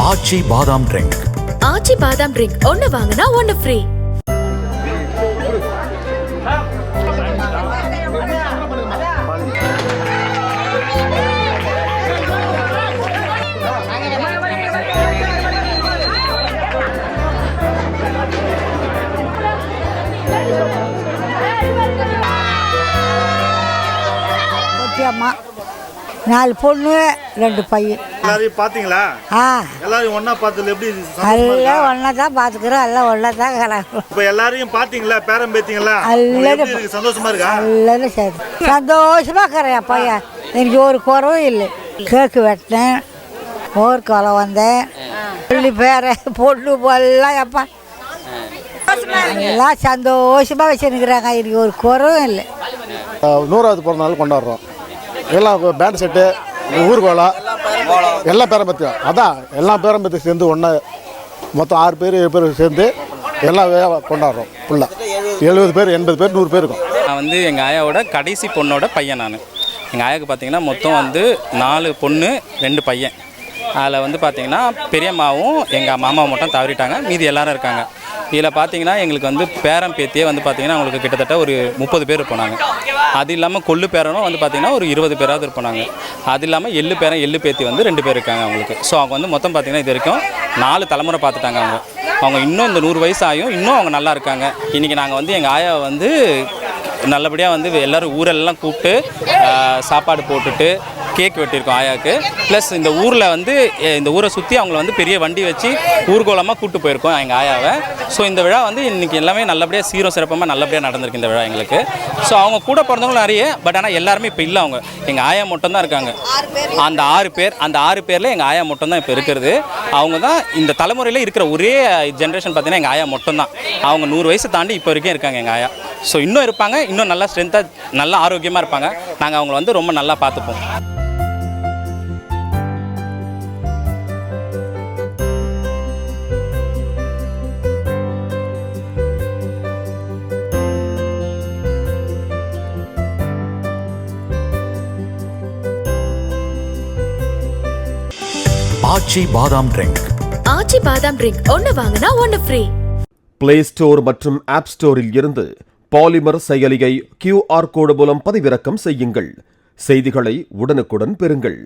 ஆச்சி பாதாம் ட்ரிங்க். ஆச்சி பாதாம் ட்ரிங்க் ஒன்னு வாங்கினா ஒன்னு ஃப்ரீ. அம்மா 4 பொண்ணு 2 பையன். எல்லாரையும் பாத்தீங்களா? எல்லாரையும் ஒண்ணா பார்த்ததுல எப்படி? எல்லாம் ஒண்ணா தான் பாத்துக்கிறோம், எல்லாம் ஒண்ணா தான் கலாக்கிறோம். இப்ப எல்லாரையும் பாத்தீங்களா? பேரம் பேத்தீங்களா? சந்தோஷமா இருக்கா? எல்லாரும் சரி சந்தோஷமா இருக்கிறேன் பையன். எனக்கு ஒரு குறவும் இல்லை. கேக்கு வெட்டினேன், போர்க்கு வள வந்தேன், சொல்லி பேர பொண்ணு எல்லாம் எப்பா எல்லாம் சந்தோஷமா வச்சுருக்கிறாங்க. எனக்கு ஒரு குறவும் இல்லை. 100வது பிறந்த நாள் கொண்டாடுறோம். எல்லாம் பேண்ட் செட்டு, ஊர்கோலம், எல்லாம் பேரம்பத்தியம். அதான் எல்லாம் பேரம்பத்தியம் சேர்ந்து ஒன்றா மொத்தம் 6 பேர் 7 பேர் சேர்ந்து எல்லாம் கொண்டாடுறோம். ஃபுல்லாக 70 பேர் 80 பேர் 100 பேர் இருக்கும். நான் வந்து எங்கள் ஆயாவோட கடைசி பொண்ணோட பையன். நான் எங்கள் ஆயாவுக்கு பார்த்தீங்கன்னா மொத்தம் வந்து 4 பொண்ணு 2 பையன். அதில் வந்து பார்த்திங்கன்னா பெரியம்மாவும் எங்கள் மாமாவும் மட்டும் தவறிட்டாங்க, மீதி எல்லோரும் இருக்காங்க. இதில் பார்த்தீங்கன்னா எங்களுக்கு வந்து பேரம் பேத்தியே வந்து பார்த்திங்கன்னா அவங்களுக்கு கிட்டத்தட்ட ஒரு 30 பேர் இருப்போம். அது இல்லாமல் கொள்ளு பேரனும் வந்து பார்த்திங்கன்னா ஒரு 20 பேராவது இருப்போம். அது இல்லாமல் எள்ளு பேரன் எள்ளு பேத்தி வந்து 2 பேர் இருக்காங்க அவங்களுக்கு. ஸோ அவங்க வந்து மொத்தம் பார்த்திங்கன்னா இது வரைக்கும் 4 தலைமுறை பார்த்துட்டாங்க. அவங்க இன்னும் இந்த 100 வயசு ஆகியும் இன்னும் அவங்க நல்லா இருக்காங்க. இன்றைக்கி நாங்கள் வந்து எங்கள் ஆயாவை வந்து நல்லபடியாக வந்து எல்லோரும் ஊரெல்லாம் கூப்பிட்டு சாப்பாடு போட்டுட்டு கேக் வெட்டியிருக்கோம் ஆயாவுக்கு. ப்ளஸ் இந்த ஊரில் வந்து இந்த ஊரை சுற்றி அவங்கள வந்து பெரிய வண்டி வச்சு ஊர்கோலமாக கூப்பிட்டு போயிருக்கோம் எங்கள் ஆயாவை. ஸோ இந்த விழா வந்து இன்றைக்கி எல்லாமே நல்லபடியாக சீரும் சிறப்பமாக நல்லபடியாக நடந்திருக்கு இந்த விழா எங்களுக்கு. ஸோ அவங்க கூட பிறந்தவங்களும் நிறைய, பட் ஆனால் எல்லாருமே இப்போ இல்லை. அவங்க எங்கள் ஆயா மட்டும் தான் இருக்காங்க. அந்த 6 பேரில் எங்கள் ஆயா மட்டும் தான் இப்போ இருக்கிறது. அவங்க தான் இந்த தலைமுறையில் இருக்கிற ஒரே ஜென்ரேஷன் பார்த்தீங்கன்னா எங்கள் ஆயா மட்டும்தான். அவங்க 100 வயசு தாண்டி இப்போ வரைக்கும் இருக்காங்க எங்கள் ஆயா. ஸோ இன்னும் இருப்பாங்க, இன்னும் நல்லா ஸ்ட்ரென்த்தாக நல்லா ஆரோக்கியமாக இருப்பாங்க. நாங்கள் அவங்கள வந்து ரொம்ப நல்லா பார்த்துப்போம். ஆச்சி பாதாம் ட்ரிங்க். ஆச்சி பாதாம் ட்ரிங்க் ஒன்னு வாங்கினா ஒன்னு ஃப்ரீ. பிளே ஸ்டோர் மற்றும் ஆப் ஸ்டோரில் இருந்து பாலிமர் செயலியை QR கோடு மூலம் பதிவிறக்கம் செய்யுங்கள். செய்திகளை உடனுக்குடன் பெறுங்கள்.